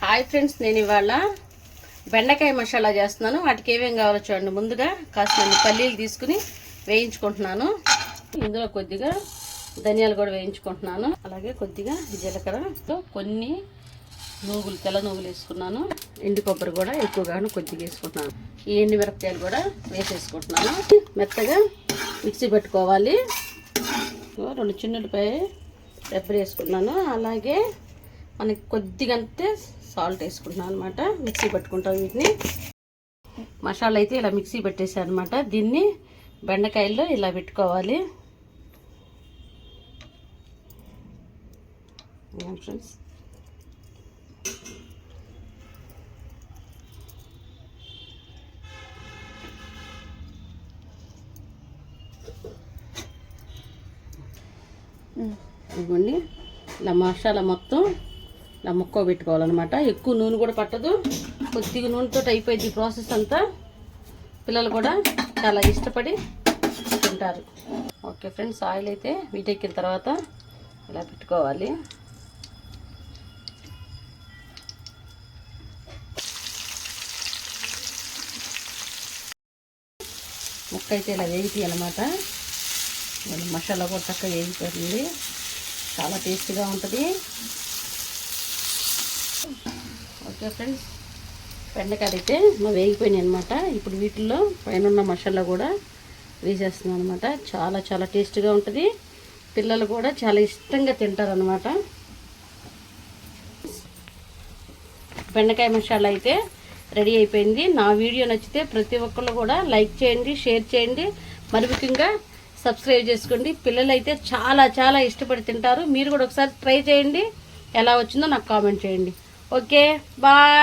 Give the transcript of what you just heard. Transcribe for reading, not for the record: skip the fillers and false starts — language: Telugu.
హాయ్ ఫ్రెండ్స్, నేను ఇవాళ బెండకాయ మసాలా చేస్తున్నాను. వాటికి ఏమేమి కావాలో చూడండి. ముందుగా కాస్త పల్లీలు తీసుకుని వేయించుకుంటున్నాను. ఇందులో కొద్దిగా ధనియాలు కూడా వేయించుకుంటున్నాను. అలాగే కొద్దిగా జీలకర్ర, కొన్ని నూగులు, తెల్ల నూగులు వేసుకున్నాను. ఎండు కొబ్బరి కూడా ఎక్కువగాను కొద్దిగా వేసుకుంటున్నాను. ఈ ఎండు మిరపకాయలు కూడా వేసేసుకుంటున్నాను. మెత్తగా మిక్సీ పెట్టుకోవాలి. 2 చిన్నులపై పెప్పర్ వేసుకున్నాను. అలాగే మనకి కొద్దిగా అంతే సాల్ట్ వేసుకుంటున్నాను అనమాట. మిక్సీ పట్టుకుంటాం వీటిని. మసాలా అయితే ఇలా మిక్సీ పెట్టేసాను అనమాట. దీన్ని బెండకాయల్లో ఇలా పెట్టుకోవాలి ఫ్రెండ్స్. ఇదిగోండి, ఇలా మసాలా మొత్తం ఇలా ముక్క పెట్టుకోవాలన్నమాట. ఎక్కువ నూనె కూడా పట్టదు, కొద్దిగా నూనెతో అయిపోయింది ఈ ప్రాసెస్ అంతా. పిల్లలు కూడా చాలా ఇష్టపడి తింటారు. ఓకే ఫ్రెండ్స్, ఆయిల్ అయితే వీటెక్కిన తర్వాత ఇలా పెట్టుకోవాలి. ముక్క అయితే ఇలా వేగిపోయాలన్నమాట. మసాలా కూడా చక్కగా వేగిపోతుంది, చాలా టేస్టీగా ఉంటుంది. ఓకే ఫ్రెండ్స్, బెండకాయలు అయితే వేగిపోయినాయి అనమాట. ఇప్పుడు వీటిల్లో పైన ఉన్న మసాలా కూడా వేసేస్తున్నాను అనమాట. చాలా చాలా టేస్టీగా ఉంటుంది. పిల్లలు కూడా చాలా ఇష్టంగా తింటారు అనమాట. బెండకాయ మసాలా అయితే రెడీ అయిపోయింది. నా వీడియో నచ్చితే ప్రతి ఒక్కళ్ళు కూడా లైక్ చేయండి, షేర్ చేయండి, మరి ముఖ్యంగా సబ్స్క్రైబ్ చేసుకోండి. పిల్లలు అయితే చాలా చాలా ఇష్టపడి తింటారు. మీరు కూడా ఒకసారి ట్రై చేయండి. ఎలా వచ్చిందో నాకు కామెంట్ చేయండి. Okay, bye.